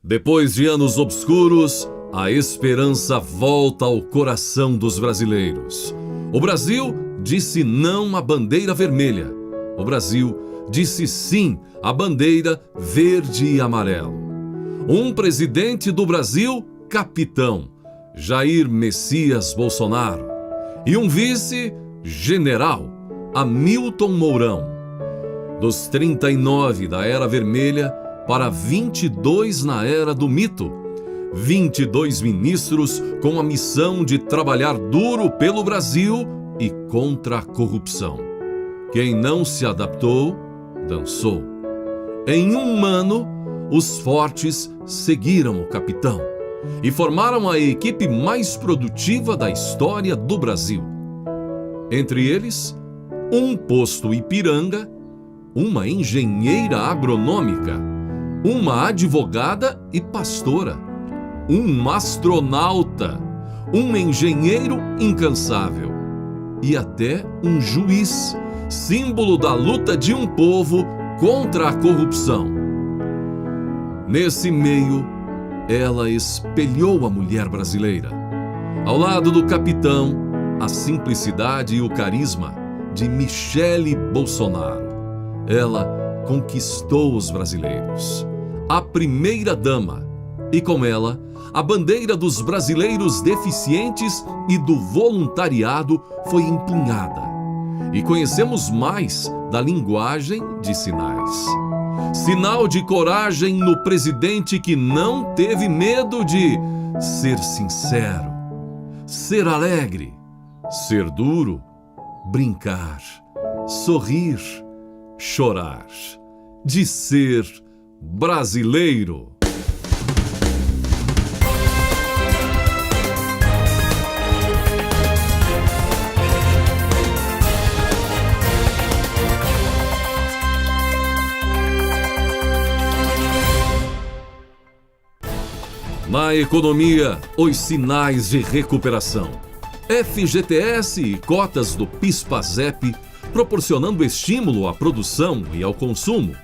Depois de anos obscuros, a esperança volta ao coração dos brasileiros. O Brasil disse não à bandeira vermelha. O Brasil disse sim à bandeira verde e amarelo. Um presidente do Brasil, capitão, Jair Messias Bolsonaro. E um vice, general, Hamilton Mourão. Dos 39 da Era Vermelha para 22 na Era do Mito. 22 ministros com a missão de trabalhar duro pelo Brasil e contra a corrupção. Quem não se adaptou, dançou. Em um ano, os fortes seguiram o capitão e formaram a equipe mais produtiva da história do Brasil. Entre eles, um posto Ipiranga, uma engenheira agronômica, uma advogada e pastora, um astronauta, um engenheiro incansável e até um juiz, símbolo da luta de um povo contra a corrupção. Nesse meio, ela espelhou a mulher brasileira. Ao lado do capitão, a simplicidade e o carisma de Michele Bolsonaro. Ela conquistou os brasileiros. A primeira-dama. E com ela, a bandeira dos brasileiros deficientes e do voluntariado foi empunhada. E conhecemos mais da linguagem de sinais. Sinal de coragem no presidente que não teve medo de ser sincero, ser alegre, ser duro, brincar, sorrir, chorar, de ser brasileiro. Na economia, os sinais de recuperação. FGTS e cotas do PIS/PASEP proporcionando estímulo à produção e ao consumo.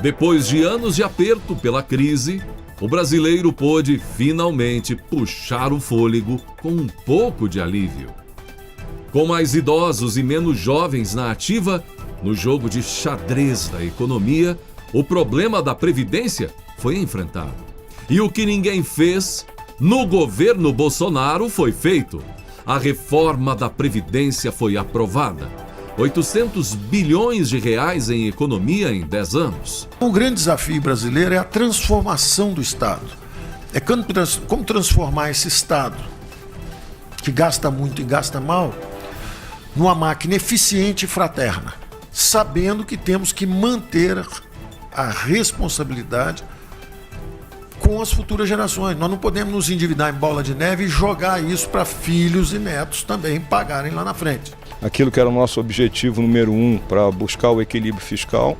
Depois de anos de aperto pela crise, o brasileiro pôde finalmente puxar o fôlego com um pouco de alívio. Com mais idosos e menos jovens na ativa, no jogo de xadrez da economia, o problema da Previdência foi enfrentado. E o que ninguém fez, no governo Bolsonaro foi feito. A reforma da Previdência foi aprovada. 800 bilhões de reais em economia em 10 anos. O grande desafio brasileiro é a transformação do Estado. É como transformar esse Estado, que gasta muito e gasta mal, numa máquina eficiente e fraterna, sabendo que temos que manter a responsabilidade com as futuras gerações. Nós não podemos nos endividar em bola de neve e jogar isso para filhos e netos também pagarem lá na frente. Aquilo que era o nosso objetivo número 1 para buscar o equilíbrio fiscal,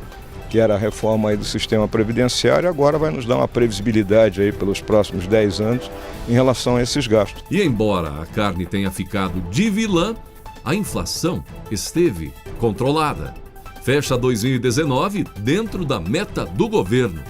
que era a reforma aí do sistema previdenciário, agora vai nos dar uma previsibilidade aí pelos próximos 10 anos em relação a esses gastos. E embora a carne tenha ficado de vilã, a inflação esteve controlada. Fecha 2019 dentro da meta do governo.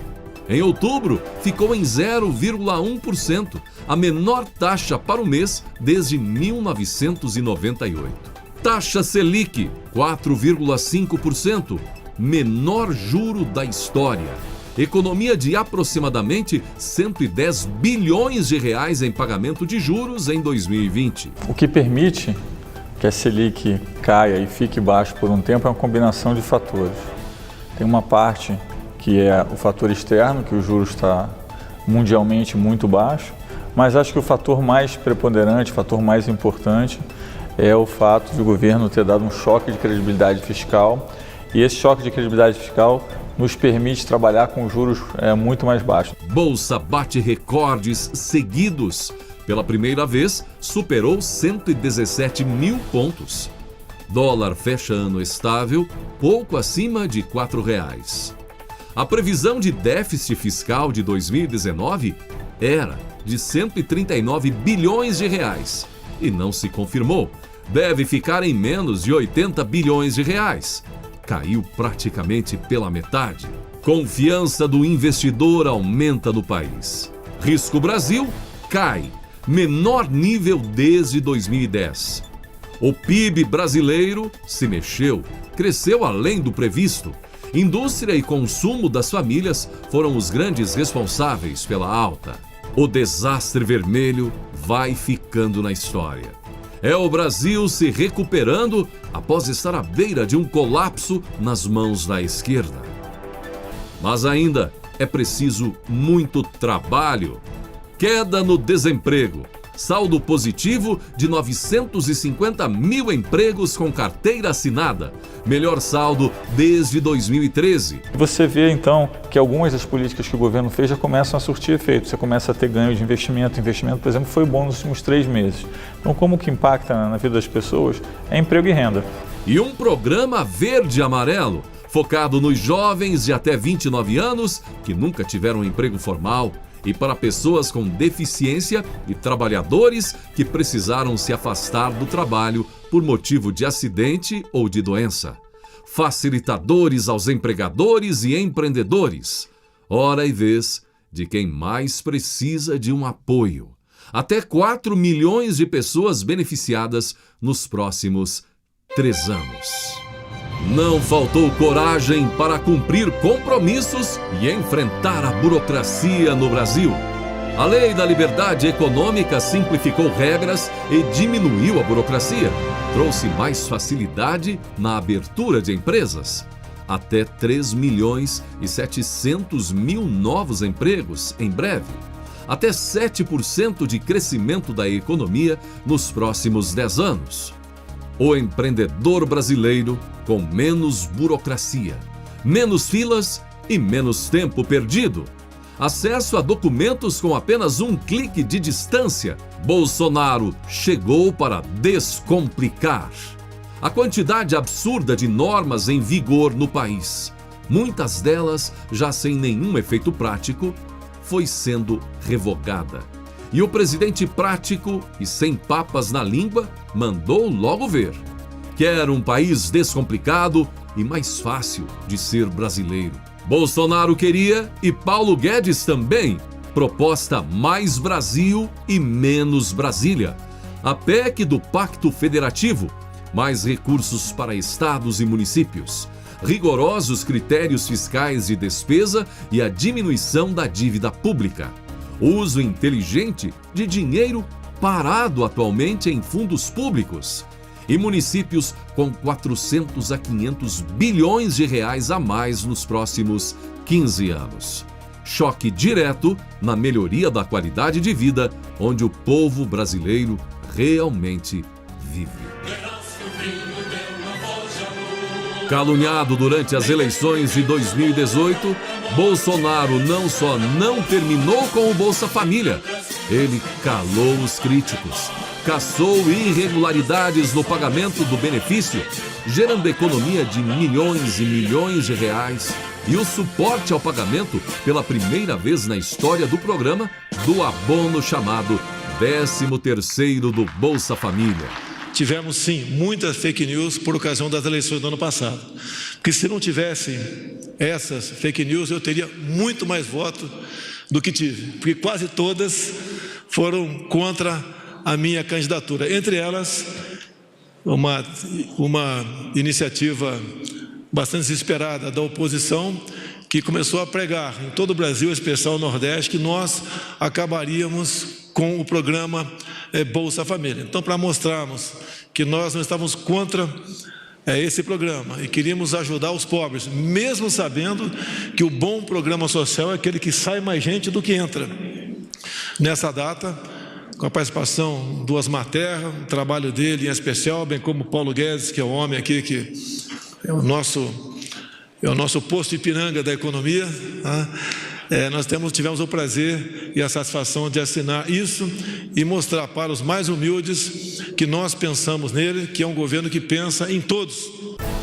Em outubro, ficou em 0,1%, a menor taxa para o mês desde 1998. Taxa Selic, 4,5%, menor juro da história. Economia de aproximadamente 110 bilhões de reais em pagamento de juros em 2020. O que permite que a Selic caia e fique baixo por um tempo é uma combinação de fatores. Tem uma parte que é o fator externo, que o juros está mundialmente muito baixo, mas acho que o fator mais preponderante, o fator mais importante é o fato de o governo ter dado um choque de credibilidade fiscal, e esse choque de credibilidade fiscal nos permite trabalhar com juros muito mais baixos. Bolsa bate recordes seguidos. Pela primeira vez, superou 117 mil pontos. Dólar fecha ano estável, pouco acima de R$ 4,00. A previsão de déficit fiscal de 2019 era de 139 bilhões de reais e não se confirmou. Deve ficar em menos de 80 bilhões de reais. Caiu praticamente pela metade. Confiança do investidor aumenta no país. Risco Brasil cai, menor nível desde 2010. O PIB brasileiro se mexeu, cresceu além do previsto. Indústria e consumo das famílias foram os grandes responsáveis pela alta. O desastre vermelho vai ficando na história. É o Brasil se recuperando após estar à beira de um colapso nas mãos da esquerda. Mas ainda é preciso muito trabalho. Queda no desemprego. Saldo positivo de 950 mil empregos com carteira assinada. Melhor saldo desde 2013. Você vê, então, que algumas das políticas que o governo fez já começam a surtir efeito. Você começa a ter ganho de investimento. Investimento, por exemplo, foi bom nos últimos 3 meses. Então, como que impacta na vida das pessoas? É emprego e renda. E um programa verde-amarelo, focado nos jovens de até 29 anos que nunca tiveram um emprego formal e para pessoas com deficiência e trabalhadores que precisaram se afastar do trabalho por motivo de acidente ou de doença. Facilitadores aos empregadores e empreendedores. Hora e vez de quem mais precisa de um apoio. Até 4 milhões de pessoas beneficiadas nos próximos 3 anos. Não faltou coragem para cumprir compromissos e enfrentar a burocracia no Brasil. A Lei da Liberdade Econômica simplificou regras e diminuiu a burocracia. Trouxe mais facilidade na abertura de empresas. Até 3 milhões e 700 mil novos empregos em breve. Até 7% de crescimento da economia nos próximos 10 anos. O empreendedor brasileiro com menos burocracia, menos filas e menos tempo perdido. Acesso a documentos com apenas um clique de distância. Bolsonaro chegou para descomplicar. A quantidade absurda de normas em vigor no país, muitas delas já sem nenhum efeito prático, foi sendo revogada. E o presidente prático e sem papas na língua mandou logo ver. Quer um país descomplicado e mais fácil de ser brasileiro. Bolsonaro queria e Paulo Guedes também. Proposta mais Brasil e menos Brasília. A PEC do Pacto Federativo. Mais recursos para estados e municípios. Rigorosos critérios fiscais de despesa e a diminuição da dívida pública. Uso inteligente de dinheiro parado atualmente em fundos públicos e municípios com 400 a 500 bilhões de reais a mais nos próximos 15 anos. Choque direto na melhoria da qualidade de vida, onde o povo brasileiro realmente vive. Caluniado durante as eleições de 2018, Bolsonaro não só não terminou com o Bolsa Família, ele calou os críticos, caçou irregularidades no pagamento do benefício, gerando economia de milhões e milhões de reais e o suporte ao pagamento pela primeira vez na história do programa do abono chamado 13º do Bolsa Família. Tivemos, sim, muitas fake news por ocasião das eleições do ano passado. Porque se não tivessem essas fake news, eu teria muito mais voto do que tive. Porque quase todas foram contra a minha candidatura. Entre elas, uma iniciativa bastante desesperada da oposição, que começou a pregar em todo o Brasil, em especial no Nordeste, que nós acabaríamos com o programa Bolsa Família. Então, para mostrarmos que nós não estávamos contra esse programa e queríamos ajudar os pobres, mesmo sabendo que o bom programa social é aquele que sai mais gente do que entra. Nessa data, com a participação do Osmar Terra, o trabalho dele em especial, bem como o Paulo Guedes, que é o homem aqui que é o nosso posto Ipiranga da economia, tá? Nós tivemos o prazer e a satisfação de assinar isso e mostrar para os mais humildes que nós pensamos nele, que é um governo que pensa em todos.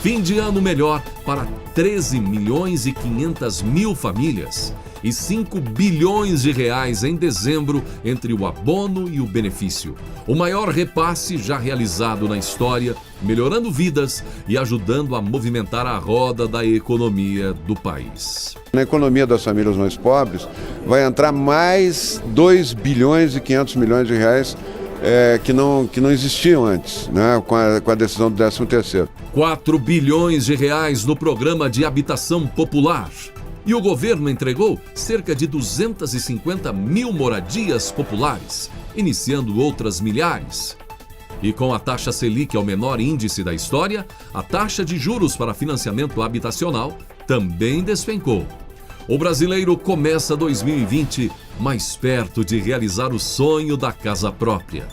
Fim de ano melhor para 13 milhões e 500 mil famílias e 5 bilhões de reais em dezembro entre o abono e o benefício. O maior repasse já realizado na história, melhorando vidas e ajudando a movimentar a roda da economia do país. Na economia das famílias mais pobres vai entrar mais 2 bilhões e 500 milhões de reais que não existiam antes, né, com a decisão do 13º. 4 bilhões de reais no programa de habitação popular. E o governo entregou cerca de 250 mil moradias populares, iniciando outras milhares. E com a taxa Selic ao menor índice da história, a taxa de juros para financiamento habitacional também despencou. O brasileiro começa 2020 mais perto de realizar o sonho da casa própria.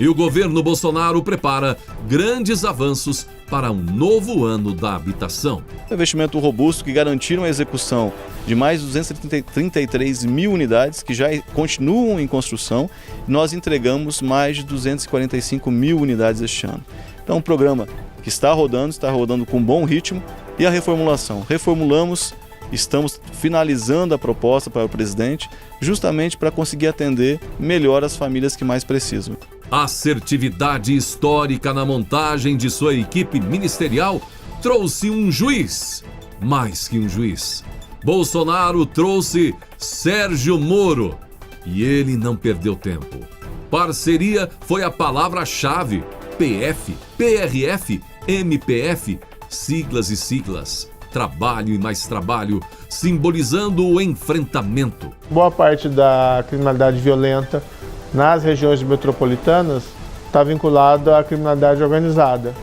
E o governo Bolsonaro prepara grandes avanços para um novo ano da habitação. Um investimento robusto que garantiram a execução de mais de 233 mil unidades que já continuam em construção. Nós entregamos mais de 245 mil unidades este ano. Então, um programa que está rodando com bom ritmo. E a reformulação? Reformulamos. Estamos finalizando a proposta para o presidente, justamente para conseguir atender melhor as famílias que mais precisam. Assertividade histórica na montagem de sua equipe ministerial trouxe um juiz, mais que um juiz. Bolsonaro trouxe Sérgio Moro e ele não perdeu tempo. Parceria foi a palavra-chave. PF, PRF, MPF, siglas e siglas. Trabalho e mais trabalho, simbolizando o enfrentamento. Boa parte da criminalidade violenta nas regiões metropolitanas está vinculada à criminalidade organizada.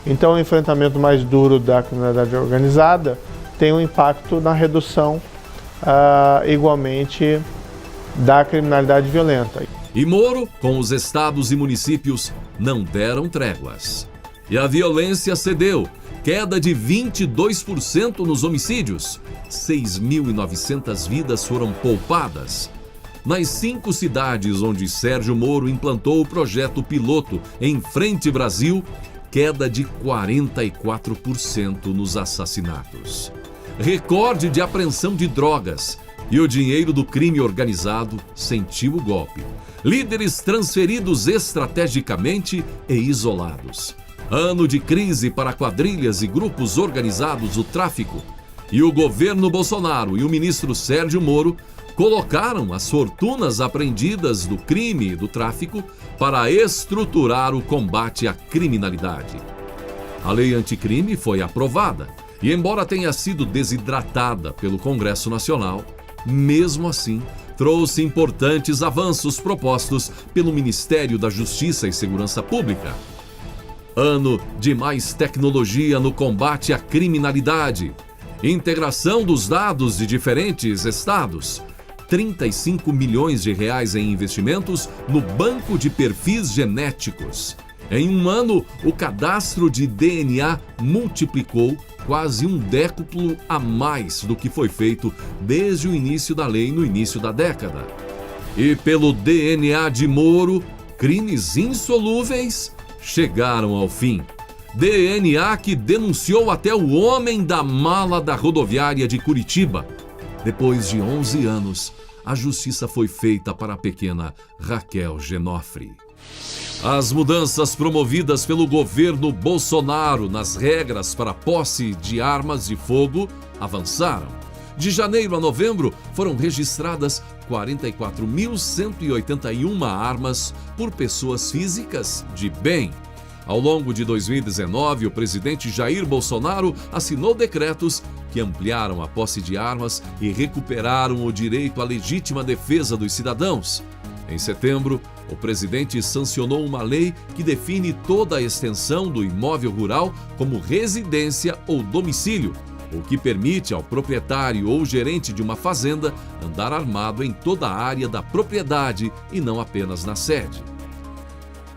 Então, o enfrentamento mais duro da criminalidade organizada tem um impacto na redução, igualmente, da criminalidade violenta. E Moro, com os estados e municípios, não deram tréguas. E a violência cedeu. Queda de 22% nos homicídios. 6.900 vidas foram poupadas. Nas 5 cidades onde Sérgio Moro implantou o projeto piloto em Frente Brasil, queda de 44% nos assassinatos. Recorde de apreensão de drogas. E o dinheiro do crime organizado sentiu o golpe. Líderes transferidos estrategicamente e isolados. Ano de crise para quadrilhas e grupos organizados do tráfico. E o governo Bolsonaro e o ministro Sérgio Moro colocaram as fortunas apreendidas do crime e do tráfico para estruturar o combate à criminalidade. A lei anticrime foi aprovada e, embora tenha sido desidratada pelo Congresso Nacional, mesmo assim trouxe importantes avanços propostos pelo Ministério da Justiça e Segurança Pública. Ano de mais tecnologia no combate à criminalidade. Integração dos dados de diferentes estados. 35 milhões de reais em investimentos no banco de perfis genéticos. Em um ano, o cadastro de DNA multiplicou quase um décuplo a mais do que foi feito desde o início da lei no início da década. E pelo DNA de Moro, crimes insolúveis chegaram ao fim. DNA que denunciou até o homem da mala da rodoviária de Curitiba. Depois de 11 anos, a justiça foi feita para a pequena Raquel Genofre. As mudanças promovidas pelo governo Bolsonaro nas regras para a posse de armas de fogo avançaram. De janeiro a novembro, foram registradas 44.181 armas por pessoas físicas de bem. Ao longo de 2019, o presidente Jair Bolsonaro assinou decretos que ampliaram a posse de armas e recuperaram o direito à legítima defesa dos cidadãos. Em setembro, o presidente sancionou uma lei que define toda a extensão do imóvel rural como residência ou domicílio, o que permite ao proprietário ou gerente de uma fazenda andar armado em toda a área da propriedade e não apenas na sede.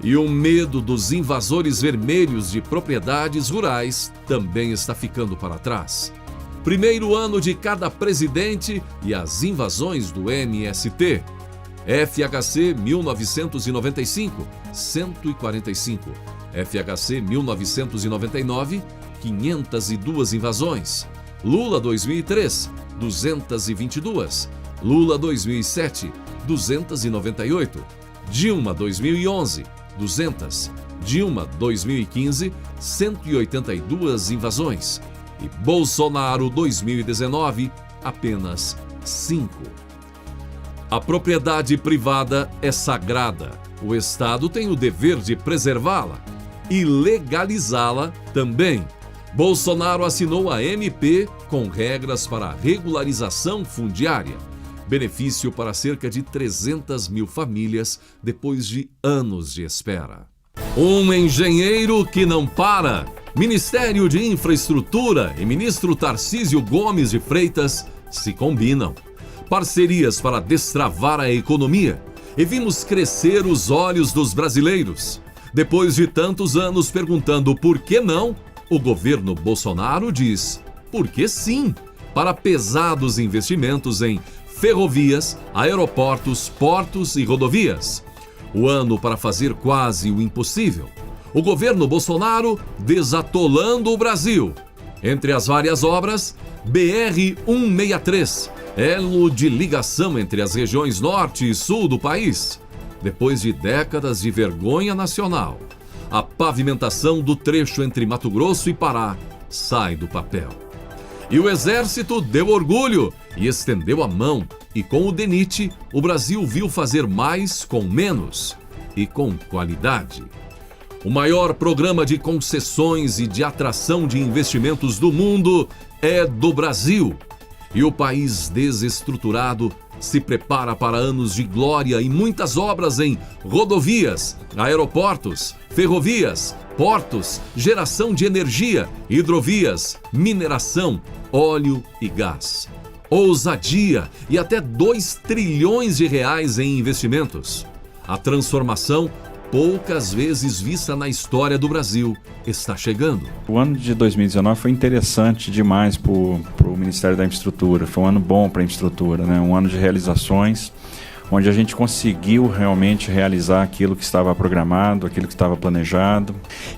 E o medo dos invasores vermelhos de propriedades rurais também está ficando para trás. Primeiro ano de cada presidente e as invasões do MST. FHC 1995, 145. FHC 1999, 502 invasões. Lula 2003, 222. Lula 2007, 298. Dilma 2011, 200. Dilma 2015, 182 invasões. E Bolsonaro 2019, apenas 5. A propriedade privada é sagrada. O Estado tem o dever de preservá-la e legalizá-la também. Bolsonaro assinou a MP com regras para a regularização fundiária. Benefício para cerca de 300 mil famílias depois de anos de espera. Um engenheiro que não para. Ministério de Infraestrutura e ministro Tarcísio Gomes de Freitas se combinam. Parcerias para destravar a economia. E vimos crescer os olhos dos brasileiros. Depois de tantos anos perguntando por que não, o governo Bolsonaro diz por que sim, para pesados investimentos em ferrovias, aeroportos, portos e rodovias. O ano para fazer quase o impossível. O governo Bolsonaro desatolando o Brasil. Entre as várias obras, BR-163, elo de ligação entre as regiões norte e sul do país. Depois de décadas de vergonha nacional, a pavimentação do trecho entre Mato Grosso e Pará sai do papel. E o Exército deu orgulho e estendeu a mão. E com o DENIT, o Brasil viu fazer mais com menos e com qualidade. O maior programa de concessões e de atração de investimentos do mundo é do Brasil. E o país desestruturado se prepara para anos de glória e muitas obras em rodovias, aeroportos, ferrovias, portos, geração de energia, hidrovias, mineração, óleo e gás. Ousadia e até 2 trilhões de reais em investimentos. A transformação, poucas vezes vista na história do Brasil, está chegando. O ano de 2019 foi interessante demais para o Ministério da Infraestrutura. Foi um ano bom para a infraestrutura, né? Um ano de realizações, onde a gente conseguiu realmente realizar aquilo que estava programado, aquilo que estava planejado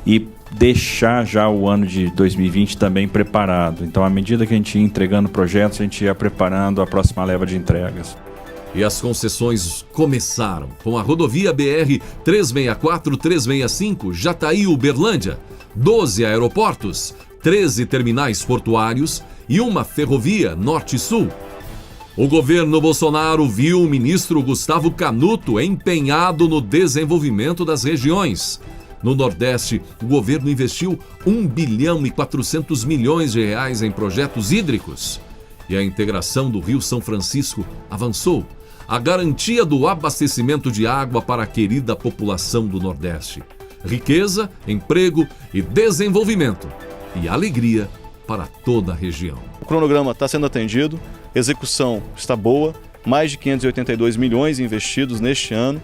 e deixar já o ano de 2020 também preparado. Então, à medida que a gente ia entregando projetos, a gente ia preparando a próxima leva de entregas. E as concessões começaram com a rodovia BR-364-365 Jataí-Uberlândia, 12 aeroportos, 13 terminais portuários e uma ferrovia norte-sul. O governo Bolsonaro viu o ministro Gustavo Canuto empenhado no desenvolvimento das regiões. No Nordeste, o governo investiu 1 bilhão e 400 milhões de reais em projetos hídricos. E a integração do Rio São Francisco avançou. A garantia do abastecimento de água para a querida população do Nordeste. Riqueza, emprego e desenvolvimento. E alegria para toda a região. O cronograma está sendo atendido, execução está boa, mais de 582 milhões investidos neste ano.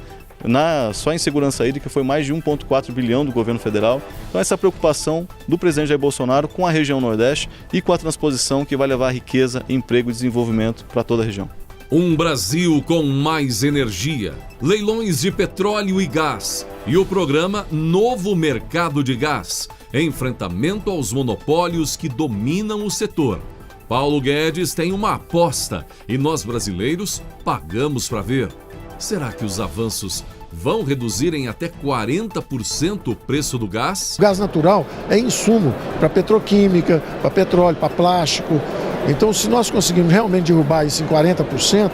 Só em segurança hídrica foi mais de 1,4 bilhão do governo federal. Então essa preocupação do presidente Jair Bolsonaro com a região Nordeste e com a transposição que vai levar riqueza, emprego e desenvolvimento para toda a região. Um Brasil com mais energia, leilões de petróleo e gás e o programa Novo Mercado de Gás, enfrentamento aos monopólios que dominam o setor. Paulo Guedes tem uma aposta e nós brasileiros pagamos para ver. Será que os avanços vão reduzir em até 40% o preço do gás? O gás natural é insumo para petroquímica, para petróleo, para plástico. Então, se nós conseguirmos realmente derrubar isso em 40%,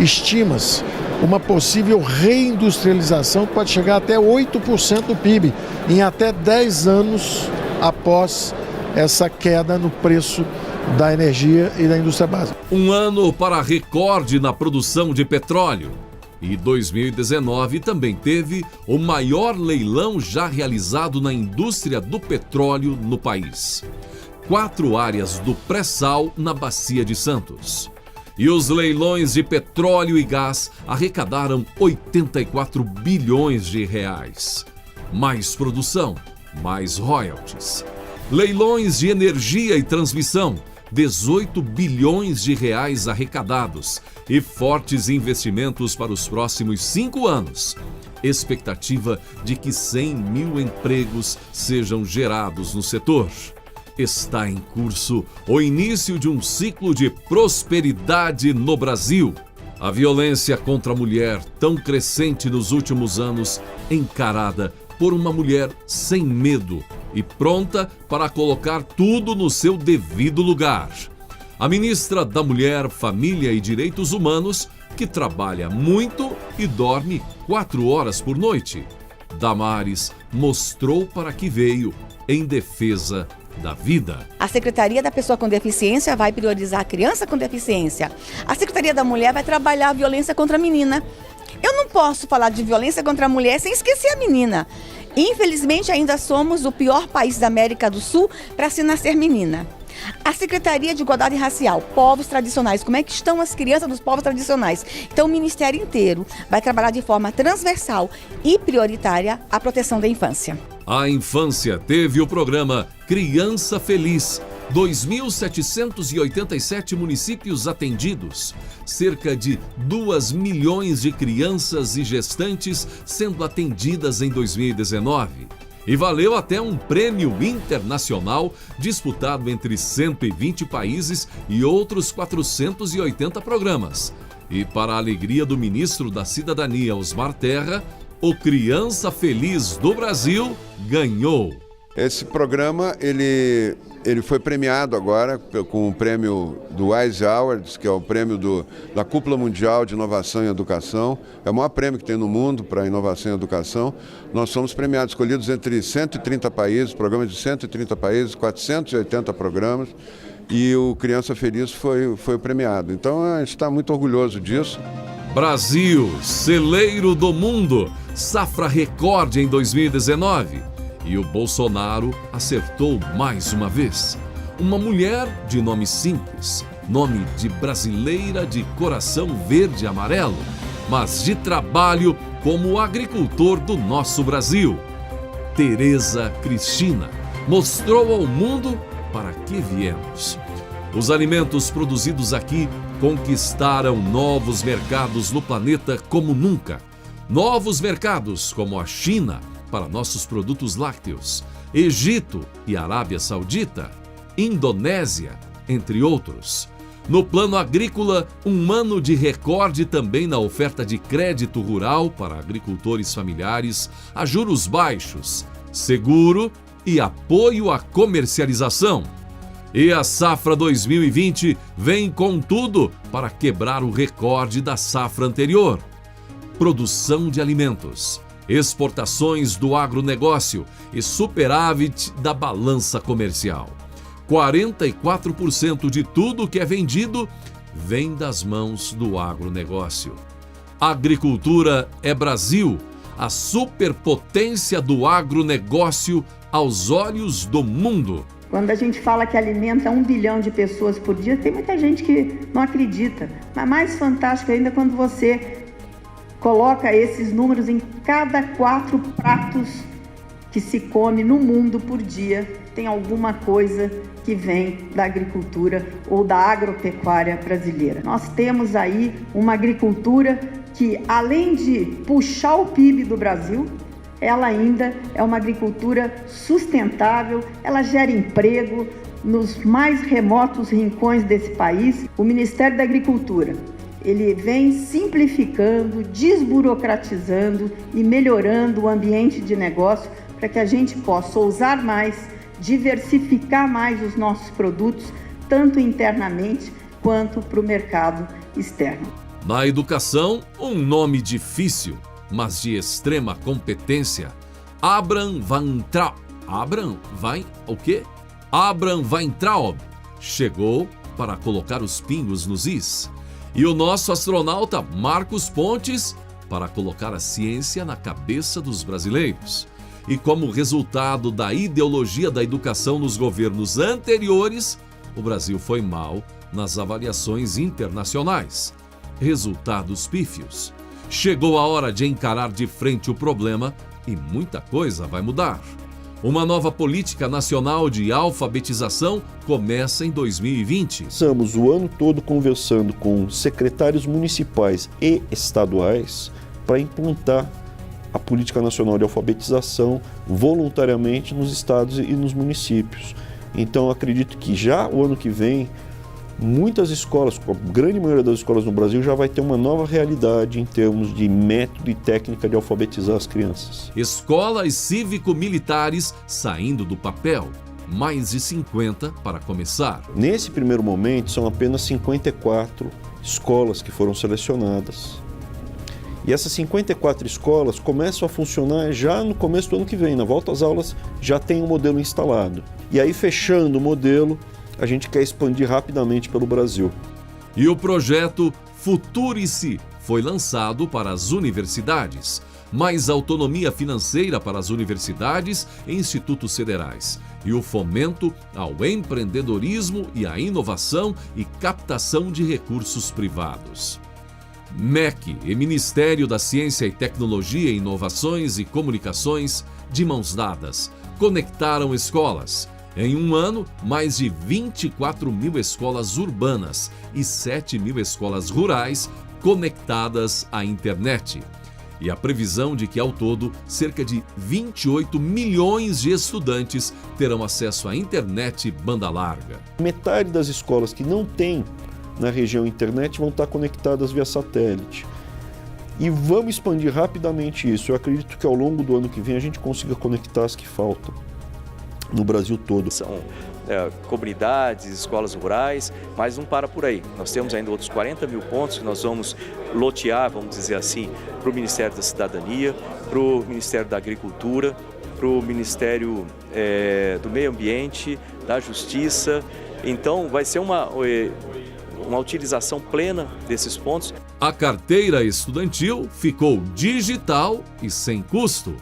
estima-se uma possível reindustrialização que pode chegar até 8% do PIB em até 10 anos após essa queda no preço da energia e da indústria básica. Um ano para recorde na produção de petróleo. E 2019 também teve o maior leilão já realizado na indústria do petróleo no país. 4 áreas do pré-sal na Bacia de Santos. E os leilões de petróleo e gás arrecadaram 84 bilhões de reais. Mais produção, mais royalties. Leilões de energia e transmissão, 18 bilhões de reais arrecadados e fortes investimentos para os próximos 5 anos. Expectativa de que 100 mil empregos sejam gerados no setor. Está em curso o início de um ciclo de prosperidade no Brasil. A violência contra a mulher, tão crescente nos últimos anos, encarada por uma mulher sem medo e pronta para colocar tudo no seu devido lugar. A ministra da Mulher, Família e Direitos Humanos, que trabalha muito e dorme 4 horas por noite. Damares mostrou para que veio em defesa da vida. A Secretaria da Pessoa com Deficiência vai priorizar a criança com deficiência. A Secretaria da Mulher vai trabalhar a violência contra a menina. Eu não posso falar de violência contra a mulher sem esquecer a menina. Infelizmente, ainda somos o pior país da América do Sul para se nascer menina. A Secretaria de Igualdade Racial, povos tradicionais, como é que estão as crianças dos povos tradicionais? Então o Ministério inteiro vai trabalhar de forma transversal e prioritária a proteção da infância. A infância teve o programa Criança Feliz, 2.787 municípios atendidos, cerca de 2 milhões de crianças e gestantes sendo atendidas em 2019. E valeu até um prêmio internacional disputado entre 120 países e outros 480 programas. E para a alegria do ministro da Cidadania, Osmar Terra, o Criança Feliz do Brasil ganhou. Esse programa, ele foi premiado agora com o prêmio do Wise Awards, que é o prêmio da Cúpula Mundial de Inovação e Educação. É o maior prêmio que tem no mundo para inovação e educação. Nós somos premiados, escolhidos entre 130 países, programas de 130 países, 480 programas, e o Criança Feliz foi premiado. Então a gente está muito orgulhoso disso. Brasil, celeiro do mundo, safra recorde em 2019. E o Bolsonaro acertou mais uma vez. Uma mulher de nome simples, nome de brasileira de coração verde e amarelo, mas de trabalho como agricultor do nosso Brasil. Tereza Cristina mostrou ao mundo para que viemos. Os alimentos produzidos aqui conquistaram novos mercados no planeta como nunca. Novos mercados como a China, para nossos produtos lácteos, Egito e Arábia Saudita, Indonésia, entre outros. No plano agrícola, um ano de recorde também na oferta de crédito rural para agricultores familiares a juros baixos, seguro e apoio à comercialização. E a safra 2020 vem com tudo para quebrar o recorde da safra anterior. Produção de alimentos, exportações do agronegócio e superávit da balança comercial. 44% de tudo que é vendido vem das mãos do agronegócio. Agricultura é Brasil, a superpotência do agronegócio aos olhos do mundo. Quando a gente fala que alimenta 1 bilhão de pessoas por dia, tem muita gente que não acredita. Mas mais fantástico ainda quando você coloca esses números em cada 4 pratos que se come no mundo por dia, tem alguma coisa que vem da agricultura ou da agropecuária brasileira. Nós temos aí uma agricultura que, além de puxar o PIB do Brasil, ela ainda é uma agricultura sustentável, ela gera emprego nos mais remotos rincões desse país. O Ministério da Agricultura, ele vem simplificando, desburocratizando e melhorando o ambiente de negócio para que a gente possa ousar mais, diversificar mais os nossos produtos, tanto internamente quanto para o mercado externo. Na educação, um nome difícil, mas de extrema competência. Abraham Weintraub chegou para colocar os pingos nos is. E o nosso astronauta Marcos Pontes para colocar a ciência na cabeça dos brasileiros. E como resultado da ideologia da educação nos governos anteriores, o Brasil foi mal nas avaliações internacionais. Resultados pífios. Chegou a hora de encarar de frente o problema e muita coisa vai mudar. Uma nova política nacional de alfabetização começa em 2020. Estamos o ano todo conversando com secretários municipais e estaduais para implantar a política nacional de alfabetização voluntariamente nos estados e nos municípios. Então acredito que já o ano que vem muitas escolas, a grande maioria das escolas no Brasil já vai ter uma nova realidade em termos de método e técnica de alfabetizar as crianças. Escolas cívico-militares saindo do papel. Mais de 50 para começar. Nesse primeiro momento, são apenas 54 escolas que foram selecionadas. E essas 54 escolas começam a funcionar já no começo do ano que vem. Na volta às aulas já tem um modelo instalado. E aí, fechando o modelo, a gente quer expandir rapidamente pelo Brasil. E o projeto Futurice foi lançado para as universidades. Mais autonomia financeira para as universidades e institutos federais. E o fomento ao empreendedorismo e à inovação e captação de recursos privados. MEC e Ministério da Ciência e Tecnologia, Inovações e Comunicações, de mãos dadas, conectaram escolas. Em um ano, mais de 24 mil escolas urbanas e 7 mil escolas rurais conectadas à internet. E a previsão de que, ao todo, cerca de 28 milhões de estudantes terão acesso à internet banda larga. Metade das escolas que não têm na região internet vão estar conectadas via satélite. E vamos expandir rapidamente isso. Eu acredito que ao longo do ano que vem a gente consiga conectar as que faltam no Brasil todo. São comunidades, escolas rurais, mas não para por aí. Nós temos ainda outros 40 mil pontos que nós vamos lotear, vamos dizer assim, para o Ministério da Cidadania, para o Ministério da Agricultura, para o Ministério do Meio Ambiente, da Justiça. Então vai ser uma utilização plena desses pontos. A carteira estudantil ficou digital e sem custo.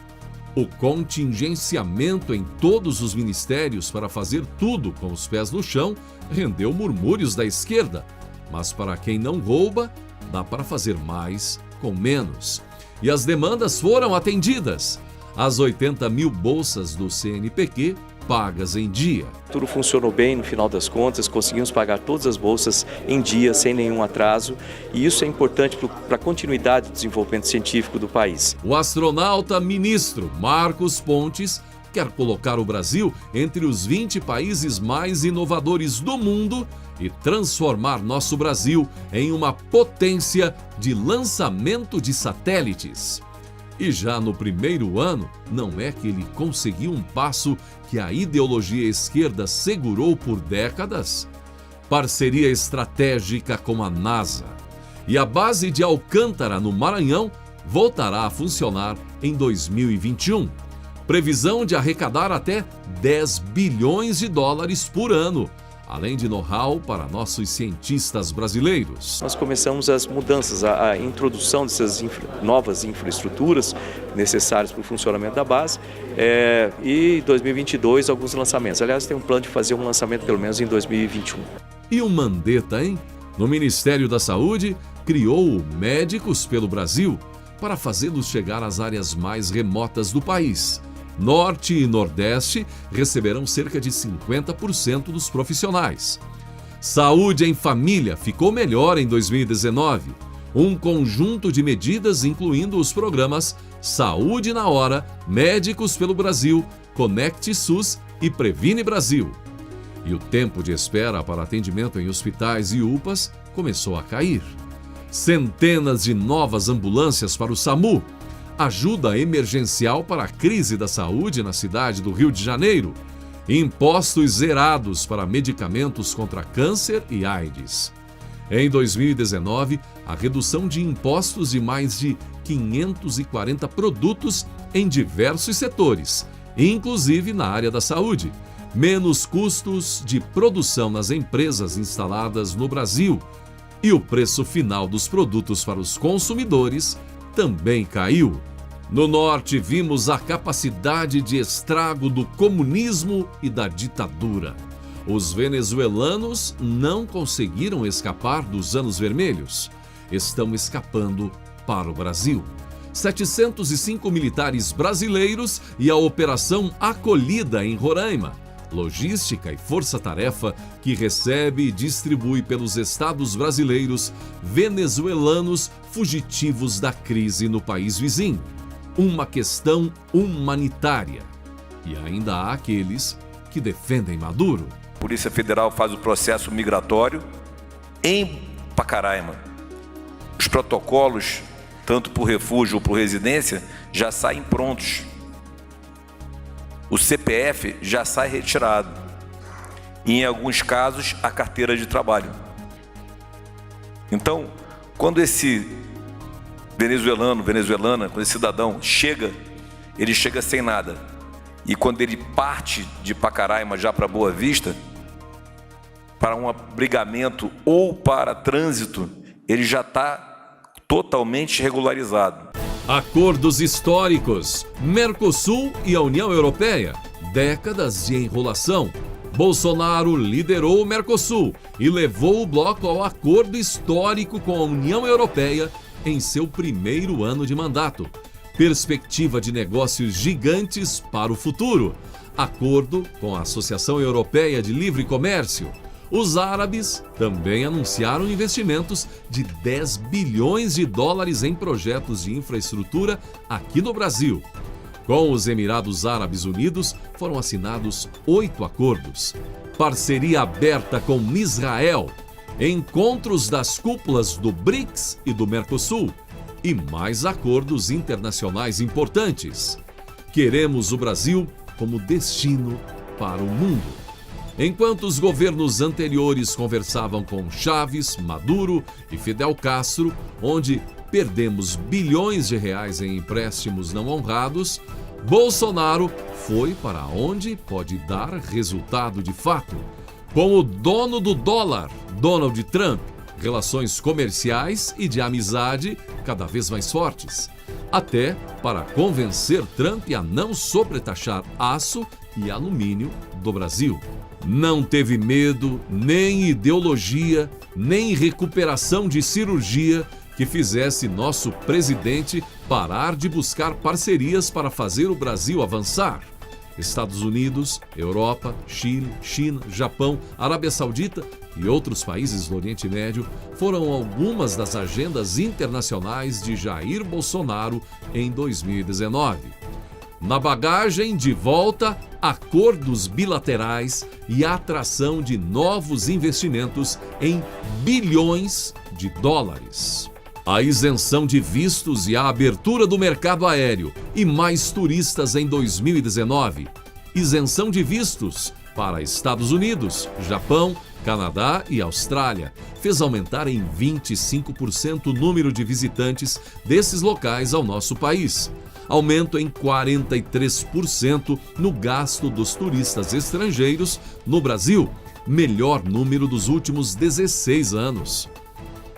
O contingenciamento em todos os ministérios para fazer tudo com os pés no chão rendeu murmúrios da esquerda. Mas para quem não rouba, dá para fazer mais com menos. E as demandas foram atendidas. As 80 mil bolsas do CNPq pagas em dia. Tudo funcionou bem no final das contas, conseguimos pagar todas as bolsas em dia, sem nenhum atraso, e isso é importante para a continuidade do desenvolvimento científico do país. O astronauta ministro Marcos Pontes quer colocar o Brasil entre os 20 países mais inovadores do mundo e transformar nosso Brasil em uma potência de lançamento de satélites. E já no primeiro ano, não é que ele conseguiu um passo que a ideologia esquerda segurou por décadas? Parceria estratégica com a NASA. E a base de Alcântara, no Maranhão, voltará a funcionar em 2021. Previsão de arrecadar até 10 bilhões de dólares por ano. Além de know-how para nossos cientistas brasileiros. Nós começamos as mudanças, a introdução dessas novas infraestruturas necessárias para o funcionamento da base e em 2022 alguns lançamentos. Aliás, tem um plano de fazer um lançamento pelo menos em 2021. E o Mandetta, hein? No Ministério da Saúde, criou o Médicos pelo Brasil para fazê-los chegar às áreas mais remotas do país. Norte e Nordeste receberão cerca de 50% dos profissionais. Saúde em família ficou melhor em 2019. Um conjunto de medidas incluindo os programas Saúde na Hora, Médicos pelo Brasil, Conecte SUS e Previne Brasil. E o tempo de espera para atendimento em hospitais e UPAs começou a cair. Centenas de novas ambulâncias para o SAMU. Ajuda emergencial para a crise da saúde na cidade do Rio de Janeiro. Impostos zerados para medicamentos contra câncer e AIDS. Em 2019, a redução de impostos de mais de 540 produtos em diversos setores, inclusive na área da saúde. Menos custos de produção nas empresas instaladas no Brasil. E o preço final dos produtos para os consumidores também caiu. No Norte, vimos a capacidade de estrago do comunismo e da ditadura. Os venezuelanos não conseguiram escapar dos anos vermelhos. Estão escapando para o Brasil. 705 militares brasileiros e a Operação Acolhida em Roraima. Logística e força-tarefa que recebe e distribui pelos estados brasileiros venezuelanos fugitivos da crise no país vizinho. Uma questão humanitária. E ainda há aqueles que defendem Maduro. A Polícia Federal faz o processo migratório Em Pacaraima, os protocolos, tanto por refúgio ou por residência, já saem prontos. O CPF já sai retirado. E, em alguns casos, a carteira de trabalho. Então, quando esse venezuelana, quando esse cidadão chega, ele chega sem nada. E quando ele parte de Pacaraima já para Boa Vista, para um abrigamento ou para trânsito, ele já está totalmente regularizado. Acordos históricos, Mercosul e a União Europeia, décadas de enrolação. Bolsonaro liderou o Mercosul e levou o bloco ao acordo histórico com a União Europeia em seu primeiro ano de mandato. Perspectiva de negócios gigantes para o futuro. Acordo com a Associação Europeia de Livre Comércio. Os árabes também anunciaram investimentos de 10 bilhões de dólares em projetos de infraestrutura aqui no Brasil. Com os Emirados Árabes Unidos, foram assinados 8 acordos. Parceria aberta com Israel. Encontros das cúpulas do BRICS e do Mercosul. E mais acordos internacionais importantes. Queremos o Brasil como destino para o mundo. Enquanto os governos anteriores conversavam com Chaves, Maduro e Fidel Castro, onde perdemos bilhões de reais em empréstimos não honrados, Bolsonaro foi para onde pode dar resultado de fato. Com o dono do dólar, Donald Trump, relações comerciais e de amizade cada vez mais fortes. Até para convencer Trump a não sobretaxar aço e alumínio do Brasil. Não teve medo, nem ideologia, nem recuperação de cirurgia que fizesse nosso presidente parar de buscar parcerias para fazer o Brasil avançar. Estados Unidos, Europa, Chile, China, Japão, Arábia Saudita e outros países do Oriente Médio foram algumas das agendas internacionais de Jair Bolsonaro em 2019. Na bagagem, de volta, acordos bilaterais e a atração de novos investimentos em bilhões de dólares. A isenção de vistos e a abertura do mercado aéreo e mais turistas em 2019. Isenção de vistos para Estados Unidos, Japão, Canadá e Austrália. Fez aumentar em 25% o número de visitantes desses locais ao nosso país. Aumento em 43% no gasto dos turistas estrangeiros no Brasil, melhor número dos últimos 16 anos.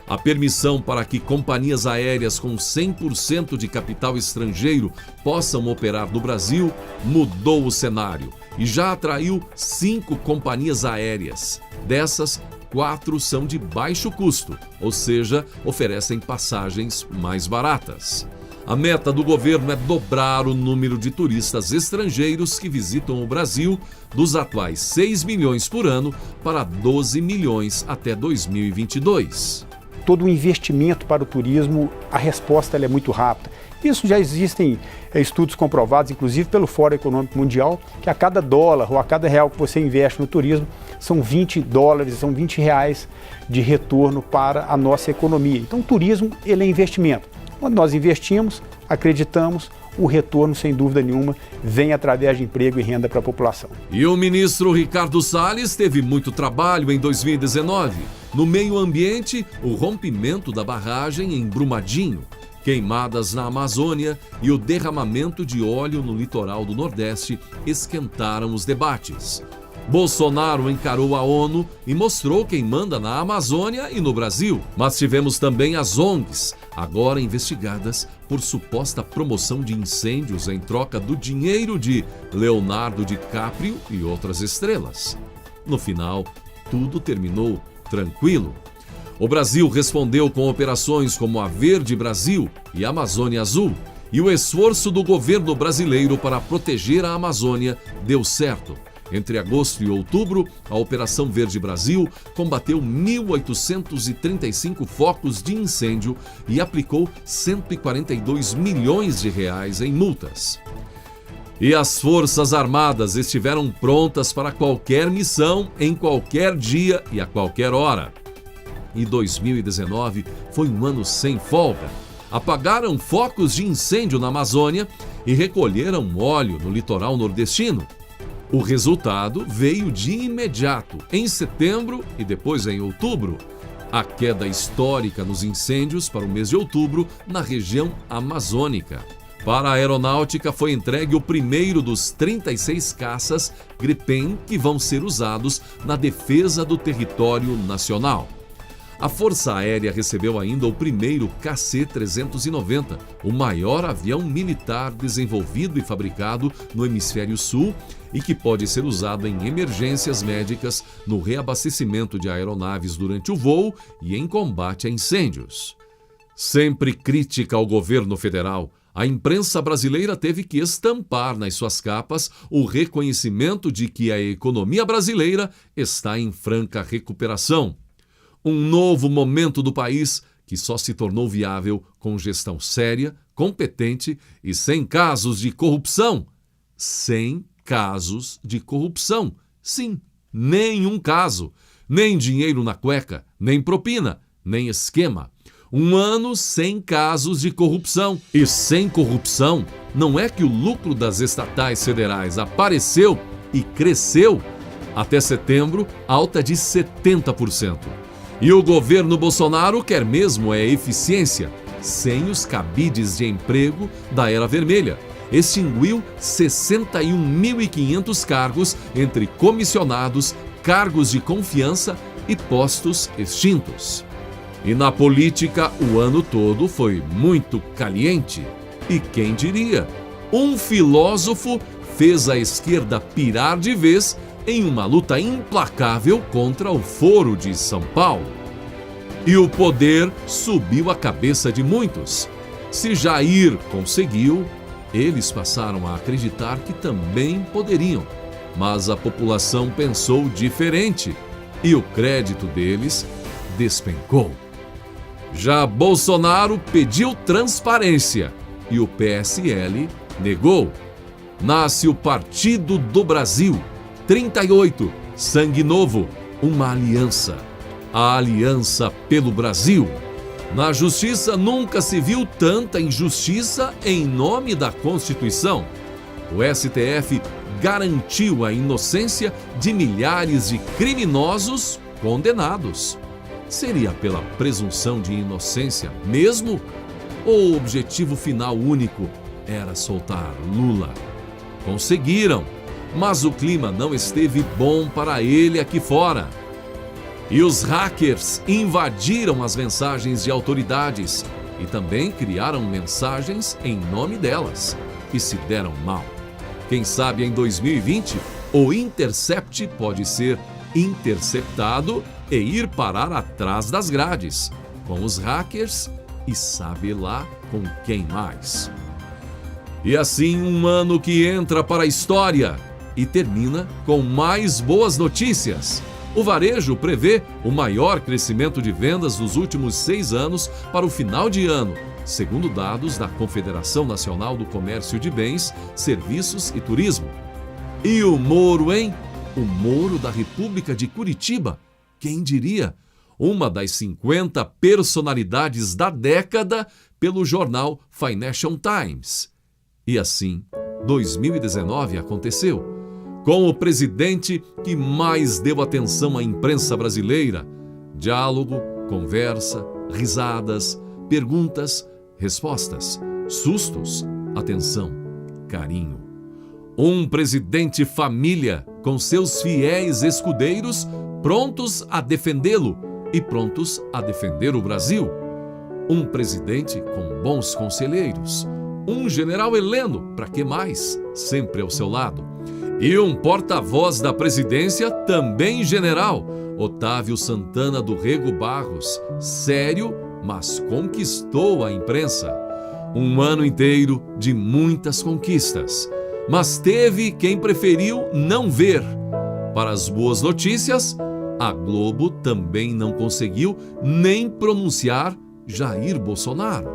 A permissão para que companhias aéreas com 100% de capital estrangeiro possam operar no Brasil mudou o cenário e já atraiu 5 companhias aéreas. Dessas, 4 são de baixo custo, ou seja, oferecem passagens mais baratas. A meta do governo é dobrar o número de turistas estrangeiros que visitam o Brasil, dos atuais 6 milhões por ano para 12 milhões até 2022. Todo o investimento para o turismo, a resposta é muito rápida. Isso já existem estudos comprovados, inclusive pelo Fórum Econômico Mundial, que a cada dólar ou a cada real que você investe no turismo, são 20 dólares, são 20 reais de retorno para a nossa economia. Então o turismo, ele é investimento. Quando nós investimos, acreditamos, o retorno, sem dúvida nenhuma, vem através de emprego e renda para a população. E o ministro Ricardo Salles teve muito trabalho em 2019. No meio ambiente, o rompimento da barragem em Brumadinho, queimadas na Amazônia e o derramamento de óleo no litoral do Nordeste esquentaram os debates. Bolsonaro encarou a ONU e mostrou quem manda na Amazônia e no Brasil. Mas tivemos também as ONGs, agora investigadas por suposta promoção de incêndios em troca do dinheiro de Leonardo DiCaprio e outras estrelas. No final, tudo terminou tranquilo. O Brasil respondeu com operações como a Verde Brasil e a Amazônia Azul. E o esforço do governo brasileiro para proteger a Amazônia deu certo. Entre agosto e outubro, a Operação Verde Brasil combateu 1.835 focos de incêndio e aplicou 142 milhões de reais em multas. E as Forças Armadas estiveram prontas para qualquer missão, em qualquer dia e a qualquer hora. E 2019 foi um ano sem folga. Apagaram focos de incêndio na Amazônia e recolheram óleo no litoral nordestino. O resultado veio de imediato, em setembro e depois em outubro. A queda histórica nos incêndios para o mês de outubro na região amazônica. Para a aeronáutica foi entregue o primeiro dos 36 caças Gripen que vão ser usados na defesa do território nacional. A Força Aérea recebeu ainda o primeiro KC-390, o maior avião militar desenvolvido e fabricado no Hemisfério Sul e que pode ser usado em emergências médicas, no reabastecimento de aeronaves durante o voo e em combate a incêndios. Sempre crítica ao governo federal, a imprensa brasileira teve que estampar nas suas capas o reconhecimento de que a economia brasileira está em franca recuperação. Um novo momento do país que só se tornou viável com gestão séria, competente e sem casos de corrupção. Sem casos de corrupção. Sim, nenhum caso. Nem dinheiro na cueca, nem propina, nem esquema. Um ano sem casos de corrupção. E sem corrupção, não é que o lucro das estatais federais apareceu e cresceu. Até setembro, alta de 70%. E o governo Bolsonaro quer mesmo eficiência, sem os cabides de emprego da Era Vermelha. Extinguiu 61.500 cargos entre comissionados, cargos de confiança e postos extintos. E na política, o ano todo foi muito caliente. E quem diria? Um filósofo fez a esquerda pirar de vez em uma luta implacável contra o Foro de São Paulo. E o poder subiu a cabeça de muitos. Se Jair conseguiu, eles passaram a acreditar que também poderiam. Mas a população pensou diferente e o crédito deles despencou. Já Bolsonaro pediu transparência e o PSL negou. Nasce o Partido do Brasil. 38, sangue novo, uma aliança. A aliança pelo Brasil. Na justiça nunca se viu tanta injustiça em nome da Constituição. O STF garantiu a inocência de milhares de criminosos condenados. Seria pela presunção de inocência mesmo? Ou o objetivo final único era soltar Lula? Conseguiram, mas o clima não esteve bom para ele aqui fora. E os hackers invadiram as mensagens de autoridades e também criaram mensagens em nome delas, que se deram mal. Quem sabe em 2020 o Intercept pode ser interceptado e ir parar atrás das grades, com os hackers e sabe lá com quem mais. E assim um ano que entra para a história e termina com mais boas notícias. O varejo prevê o maior crescimento de vendas dos últimos 6 anos para o final de ano, segundo dados da Confederação Nacional do Comércio de Bens, Serviços e Turismo. E o Moro, hein? O Moro da República de Curitiba. Quem diria? Uma das 50 personalidades da década pelo jornal Financial Times. E assim, 2019 aconteceu. Com o presidente que mais deu atenção à imprensa brasileira. Diálogo, conversa, risadas, perguntas, respostas, sustos, atenção, carinho. Um presidente família com seus fiéis escudeiros prontos a defendê-lo e prontos a defender o Brasil. Um presidente com bons conselheiros. Um general Heleno, para que mais? Sempre ao seu lado. E um porta-voz da presidência, também general, Otávio Santana do Rego Barros. Sério, mas conquistou a imprensa. Um ano inteiro de muitas conquistas. Mas teve quem preferiu não ver. Para as boas notícias, a Globo também não conseguiu nem pronunciar Jair Bolsonaro.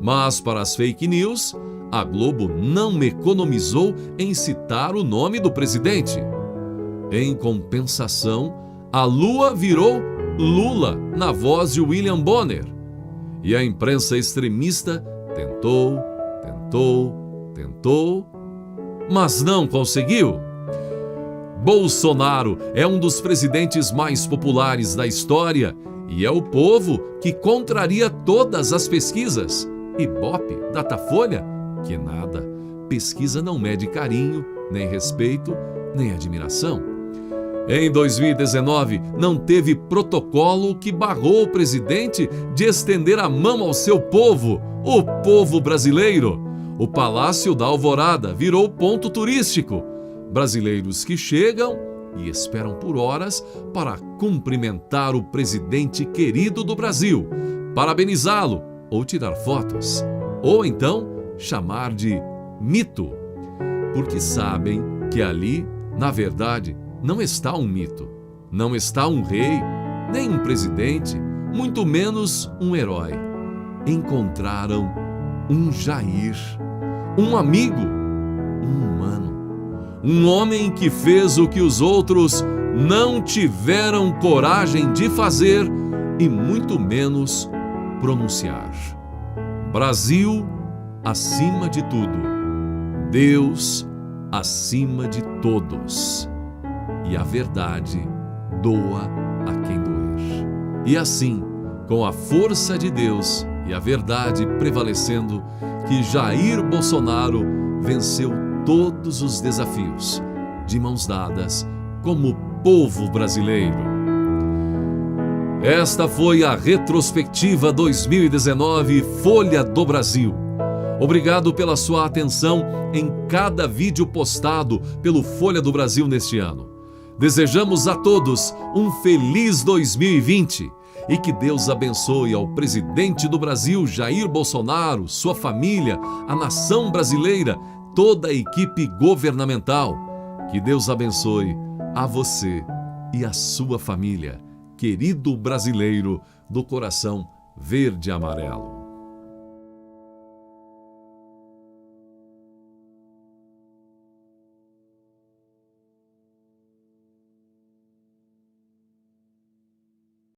Mas para as fake news, a Globo não economizou em citar o nome do presidente. Em compensação, a Lua virou Lula na voz de William Bonner. E a imprensa extremista tentou, mas não conseguiu. Bolsonaro é um dos presidentes mais populares da história e é o povo que contraria todas as pesquisas. Ibope, Datafolha, que nada. Pesquisa não mede carinho, nem respeito, nem admiração. Em 2019, não teve protocolo que barrou o presidente de estender a mão ao seu povo, o povo brasileiro. O Palácio da Alvorada virou ponto turístico. Brasileiros que chegam e esperam por horas para cumprimentar o presidente querido do Brasil, parabenizá-lo ou tirar fotos, ou então chamar de mito, porque sabem que ali, na verdade, não está um mito, não está um rei, nem um presidente, muito menos um herói. Encontraram um Jair, um amigo, um humano, um homem que fez o que os outros não tiveram coragem de fazer e muito menos pronunciar. Brasil acima de tudo, Deus acima de todos. E a verdade doa a quem doer. E assim, com a força de Deus e a verdade prevalecendo, que Jair Bolsonaro venceu todos os desafios, de mãos dadas, como povo brasileiro. Esta foi a retrospectiva 2019 Folha do Brasil. Obrigado pela sua atenção em cada vídeo postado pelo Folha do Brasil neste ano. Desejamos a todos um feliz 2020 e que Deus abençoe ao presidente do Brasil, Jair Bolsonaro, sua família, a nação brasileira, toda a equipe governamental. Que Deus abençoe a você e a sua família, querido brasileiro do coração verde e amarelo.